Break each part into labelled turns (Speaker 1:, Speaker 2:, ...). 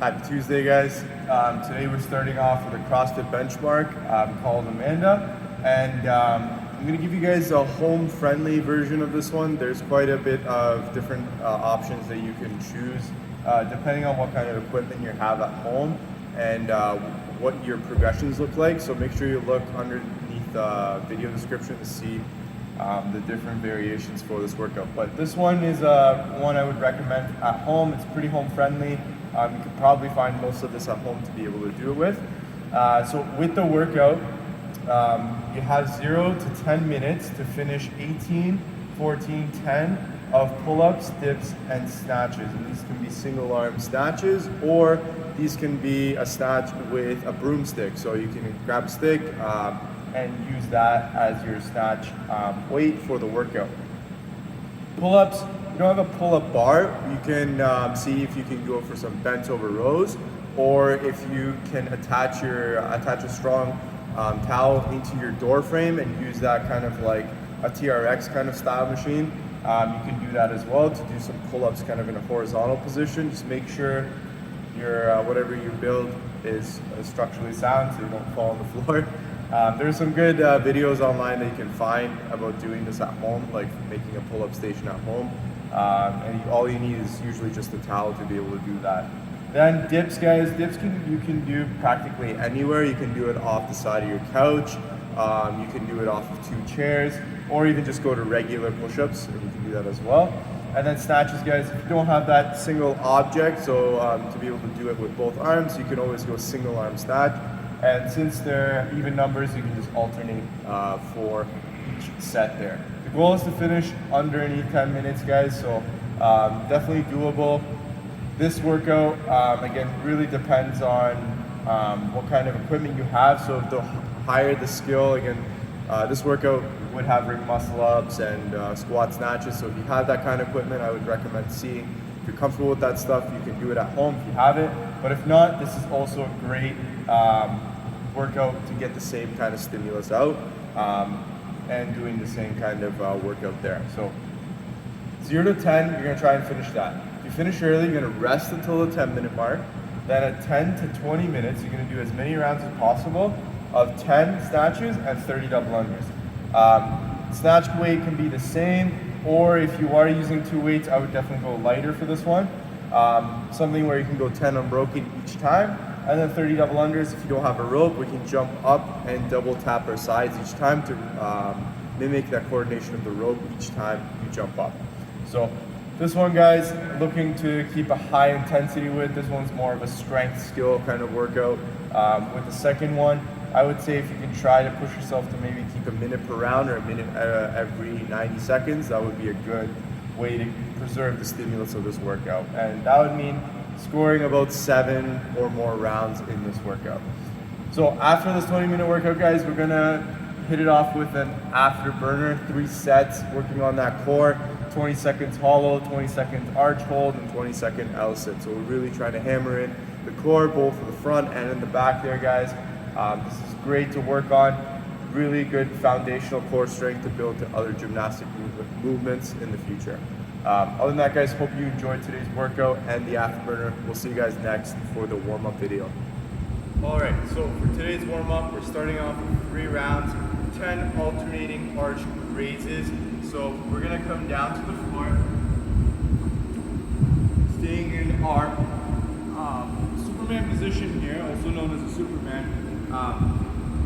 Speaker 1: Happy Tuesday, guys. Today we're starting off with a CrossFit benchmark called Amanda, and I'm going to give you guys a home-friendly version of this one. There's quite a bit of different options that you can choose depending on what kind of equipment you have at home and what your progressions look like. So make sure you look underneath the video description to see the different variations for this workout. But this one is one I would recommend at home. It's pretty home friendly. You can probably find most of this at home to be able to do it with. So with the workout, you have 0 to 10 minutes to finish 18, 14, 10 of pull-ups, dips, and snatches. And these can be single arm snatches, or these can be a snatch with a broomstick. So you can grab a stick and use that as your snatch weight for the workout. Pull-ups, you don't have a pull-up bar, you can see if you can go for some bent over rows, or if you can attach a strong towel into your door frame and use that kind of like a TRX kind of style machine. You can do that as well to do some pull-ups kind of in a horizontal position. Just make sure your whatever you build is structurally sound so you don't fall on the floor. There's some good videos online that you can find about doing this at home, like making a pull-up station at home. And all you need is usually just a towel to be able to do that. Then dips, guys. Dips you can do practically anywhere. You can do it off the side of your couch. You can do it off of 2 chairs, or even just go to regular push-ups, and you can do that as well. And then snatches, guys. If you don't have that single object, so to be able to do it with both arms, you can always go single arm snatch. And since they're even numbers, you can just alternate for each set there. The goal is to finish underneath 10 minutes, guys, so definitely doable. This workout, again, really depends on what kind of equipment you have. So if the higher the skill, again, this workout would have ring muscle ups and squat snatches. So if you have that kind of equipment, I would recommend seeing. If you're comfortable with that stuff, you can do it at home if you have it. But if not, this is also a great workout to get the same kind of stimulus out and doing the same kind of workout there. So 0 to 10, you're gonna try and finish that. If you finish early, you're gonna rest until the 10-minute mark. Then at 10 to 20 minutes, you're gonna do as many rounds as possible of 10 snatches and 30 double unders. Snatch weight can be the same, or if you are using 2 weights, I would definitely go lighter for this one. Something where you can go 10 unbroken each time, and then 30 double unders. If you don't have a rope, we can jump up and double tap our sides each time to mimic that coordination of the rope each time you jump up. So this one, guys, looking to keep a high intensity with. This one's more of a strength skill kind of workout. With the second one, I would say if you can try to push yourself to maybe keep a minute per round or a minute every 90 seconds, that would be a good way to preserve the stimulus of this workout. And that would mean scoring about 7 or more rounds in this workout. So after this 20-minute workout, guys, we're gonna hit it off with an afterburner, 3 sets, working on that core, 20 seconds hollow, 20 seconds arch hold, and 20-second L-sit. So we're really trying to hammer in the core, both in the front and in the back there, guys. This is great to work on. Really good foundational core strength to build to other gymnastic movements in the future. Other than that, guys, hope you enjoyed today's workout and the afterburner. We'll see you guys next for the warm-up video. All right, so for today's warm-up, we're starting off with 3 rounds, 10 alternating arch raises. So we're gonna come down to the floor, staying in our Superman position here, also known as a Superman.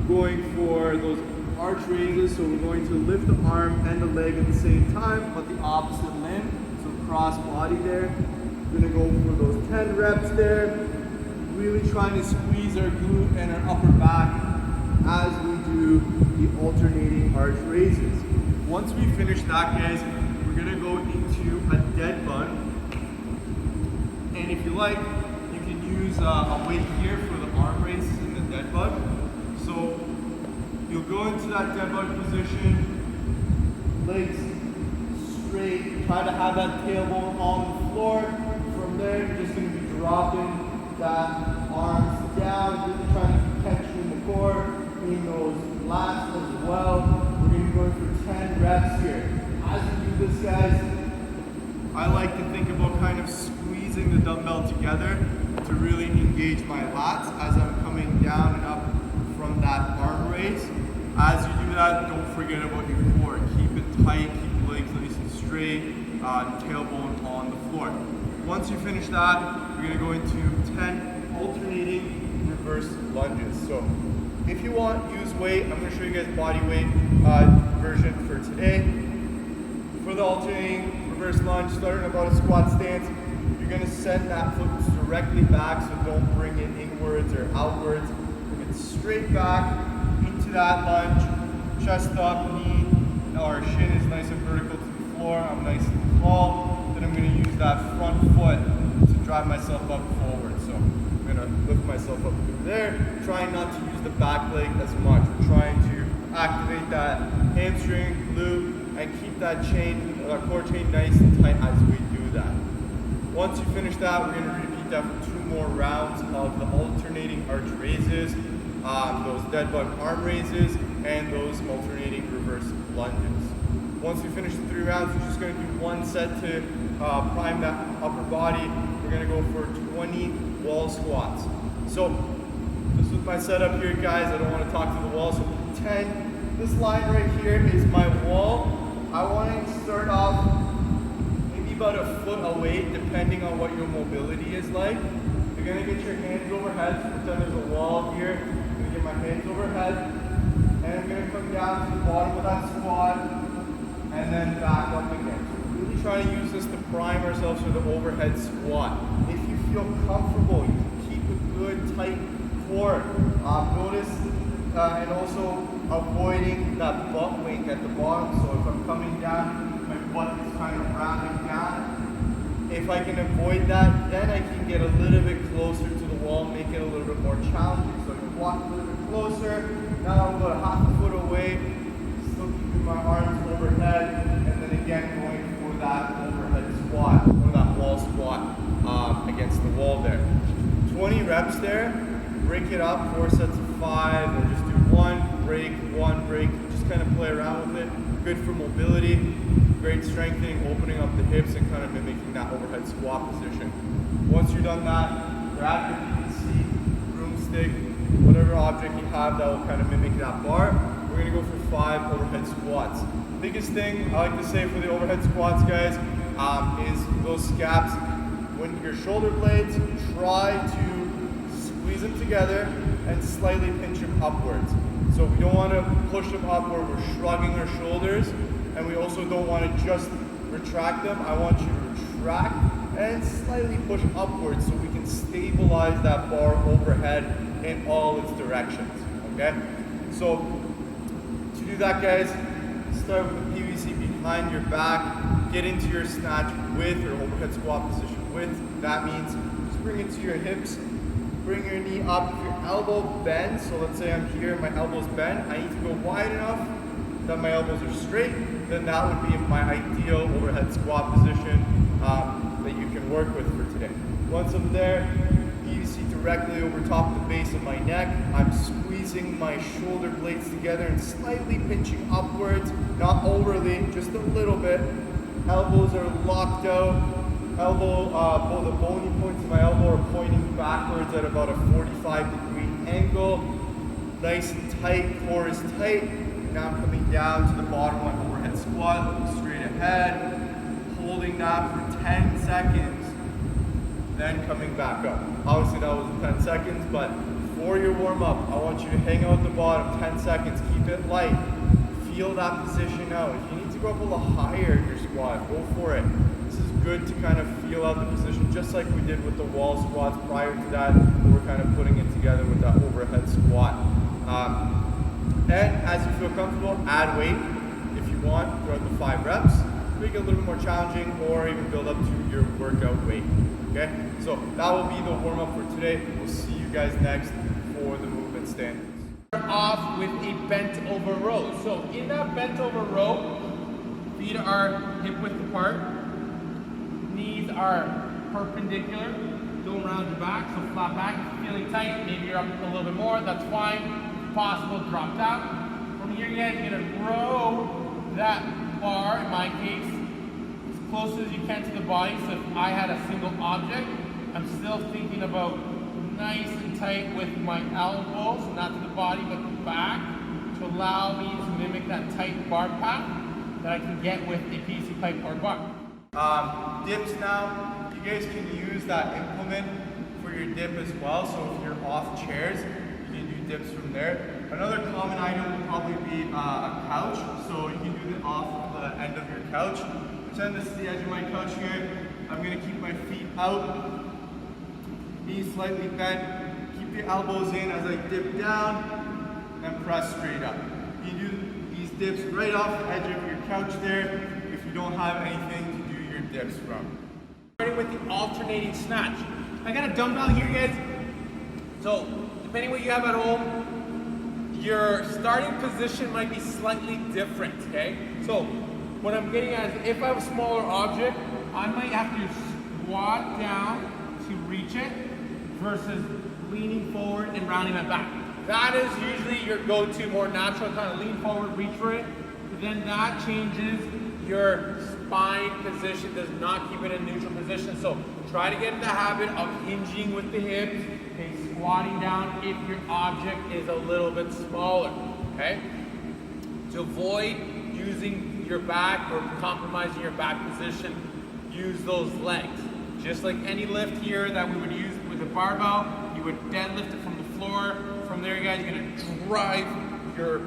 Speaker 1: Going for those arch raises, so we're going to lift the arm and the leg at the same time, but the opposite limb, so cross body there. We're gonna go for those 10 reps there, really trying to squeeze our glute and our upper back as we do the alternating arch raises. Once we finish that, guys, we're gonna go into a dead bug. And if you like, you can use a weight here for the arm raises in the dead bug. So you'll go into that dead bug position, legs straight, try to have that tailbone on the floor. From there, you're just gonna be dropping that arms down, really trying to catch you in the core, in those lats as well. We're gonna be going for 10 reps here. As you do this, guys, I like to think about kind of squeezing the dumbbell together to really engage my lats as I'm coming down and up from that arm raise. As you do that, don't forget about your core. Keep it tight, keep the legs nice and straight, tailbone on the floor. Once you finish that, you're gonna go into 10 alternating reverse lunges. So if you want, use weight. I'm gonna show you guys body weight version for today. For the alternating reverse lunge, starting about a squat stance, you're gonna send that foot directly back, so don't bring it inwards or outwards. Bring it straight back into that lunge, chest up, knee, or shin is nice and vertical to the floor. I'm nice and tall. Then I'm gonna use that front foot to drive myself up forward. So I'm gonna lift myself up through there, trying not to use the back leg as much. We're trying to activate that hamstring, glute, and keep that core chain nice and tight as we do that. Once you finish that, we're going to repeat that for 2 more rounds of the alternating arch raises, those dead bug arm raises, and those alternating reverse lunges. Once we finish the 3 rounds, we're just going to do 1 set to prime that upper body. We're going to go for 20 wall squats. So this is my setup here, guys. I don't want to talk to the wall, so 10. This line right here is my wall. I want to start off maybe about a foot away, depending on what your mobility is like. You're gonna get your hands overhead, so pretend there's a wall here. I'm gonna get my hands overhead, and I'm gonna come down to the bottom of that squat, and then back up again. So we're really trying to use this to prime ourselves for the overhead squat. If you feel comfortable, you can keep a good tight core. Notice, and also avoiding that butt wink at the bottom. So if I'm coming down, my butt is kind of rounding down. If I can avoid that, then I can get a little bit closer to the wall, make it a little bit more challenging. So I can walk a little bit closer. Now I'm about half a foot away, still keeping my arms overhead, and then again going for that overhead squat, or that wall squat against the wall there. 20 reps there. Break it up, 4 sets of 5, or just do 1 break, just kind of play around with it. Good for mobility, great strengthening, opening up the hips and kind of mimicking that overhead squat position. Once you're done that, grab your PVC, broomstick, whatever object you have that will kind of mimic that bar. We're gonna go for 5 overhead squats. Biggest thing I like to say for the overhead squats, guys, is those scaps. When your shoulder blades, try to squeeze them together and slightly pinch them upwards. So we don't want to push them up where we're shrugging our shoulders, and we also don't want to just retract them. I want you to retract and slightly push upwards so we can stabilize that bar overhead in all its directions, okay? So to do that, guys, start with the PVC behind your back, get into your snatch width or overhead squat position width. That means just bring it to your hips. Bring your knee up. If your elbow bends, so let's say I'm here, my elbow's bent, I need to go wide enough that my elbows are straight, then that would be my ideal overhead squat position that you can work with for today. Once I'm there, PVC directly over top of the base of my neck. I'm squeezing my shoulder blades together and slightly pinching upwards, not overly, just a little bit. Elbows are locked out. Both the bony points of my elbow are pointing backwards at about a 45-degree angle. Nice and tight, core is tight. Now I'm coming down to the bottom of my overhead squat, looking straight ahead, holding that for 10 seconds, then coming back up. Obviously that was 10 seconds, but for your warm-up, I want you to hang out at the bottom 10 seconds, keep it light, feel that position out. If you need to go up a little higher in your squat, go for it. This is good to kind of feel out the position, just like we did with the wall squats prior to that. We're kind of putting it together with that overhead squat. And as you feel comfortable, add weight if you want throughout the 5 reps. Make it a little bit more challenging, or even build up to your workout weight. Okay, so that will be the warm up for today. We'll see you guys next for the movement standards.
Speaker 2: Start off with a bent over row. So in that bent over row, feet are hip width apart. Knees are perpendicular. Don't round your back, so flat back. If you're feeling tight, maybe you're up a little bit more, that's fine. If possible, drop down. From here, you're gonna row that bar, in my case, as close as you can to the body. So if I had a single object, I'm still thinking about nice and tight with my elbows, not to the body, but the back, to allow me to mimic that tight bar path that I can get with a PC pipe or bar.
Speaker 1: Dips now, you guys can use that implement for your dip as well. So if you're off chairs, you can do dips from there. Another common item would probably be a couch. So you can do it off the end of your couch. Pretend this is the edge of my couch here. I'm gonna keep my feet out, knees slightly bent, keep the elbows in as I dip down, and press straight up. You do these dips right off the edge of your couch there if you don't have anything to do your dips from.
Speaker 2: Starting with the alternating snatch. I got a dumbbell here, guys. So, depending what you have at home, your starting position might be slightly different, okay? So, what I'm getting at is if I have a smaller object, I might have to squat down to reach it versus leaning forward and rounding my back. That is usually your go-to, more natural kind of lean forward, reach for it. Then that changes your spine position, does not keep it in neutral position. So try to get in the habit of hinging with the hips, okay, squatting down if your object is a little bit smaller, okay? To avoid using your back or compromising your back position, use those legs. Just like any lift here that we would use with a barbell, you would deadlift it from the floor. From there, you guys are gonna drive your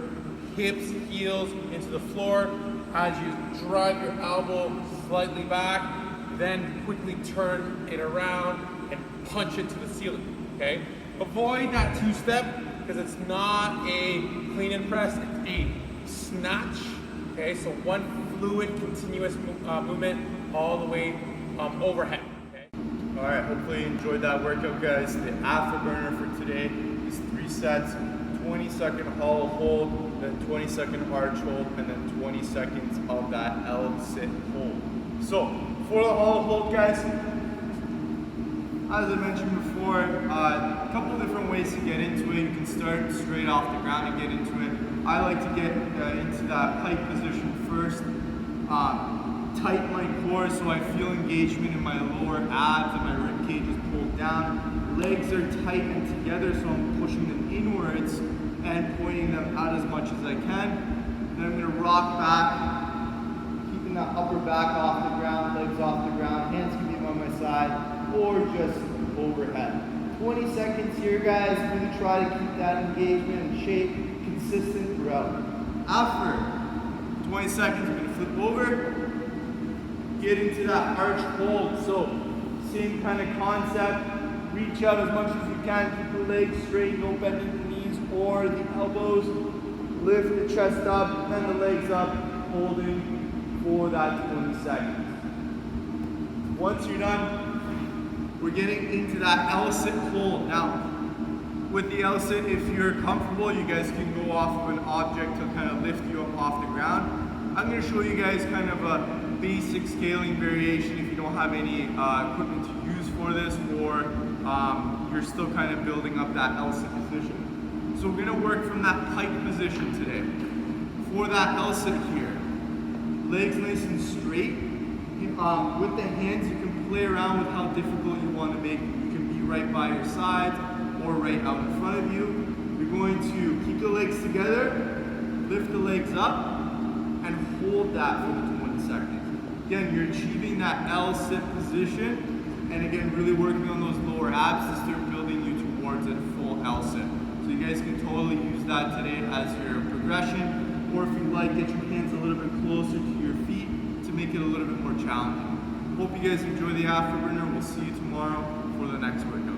Speaker 2: hips, heels into the floor. As you drive your elbow slightly back, then quickly turn it around and punch it to the ceiling, okay? Avoid that two-step because it's not a clean and press, it's a snatch, okay? So one fluid, continuous movement all the way overhead, okay?
Speaker 1: All right, hopefully you enjoyed that workout, guys. The afterburner for today is 3 sets, 20-second hollow hold, then 20-second arch hold, and then 20 seconds of that L-sit hold. So for the hollow hold, guys, as I mentioned before, a couple different ways to get into it. You can start straight off the ground and get into it. I like to get into that pike position first. Tighten my core so I feel engagement in my lower abs and my rib cage is pulled down. Legs are tightened together so I'm pushing them inwards and pointing them out as much as I can. Then I'm going to rock back, keeping that upper back off the ground, legs off the ground, hands can be on my side or just overhead. 20 seconds here, guys. Really try to keep that engagement and shape consistent throughout. After 20 seconds, I'm going to flip over, get into that arch hold. So same kind of concept. Reach out as much as you can. Keep the legs straight. Don't bend the knees or the elbows. Lift the chest up, then the legs up, holding for that 20 seconds. Once you're done, we're getting into that L-sit hold. Now, with the L-sit, if you're comfortable, you guys can go off of an object to kind of lift you up off the ground. I'm going to show you guys kind of a basic scaling variation if you don't have any equipment to use for this, or you're still kind of building up that L-sit position. So we're going to work from that pike position today. For that L-sit here, legs nice and straight. With the hands, you can play around with how difficult you want to make it. You can be right by your sides or right out in front of you. You're going to keep the legs together, lift the legs up, and hold that for the 20 seconds. Again, you're achieving that L-sit position, and again, really working on those lower abs to start building you towards a full L-sit. So you guys can totally use that today as your progression, or if you like, get your hands a little bit closer to your feet to make it a little bit more challenging. Hope you guys enjoy the afterburner. We'll see you tomorrow for the next workout.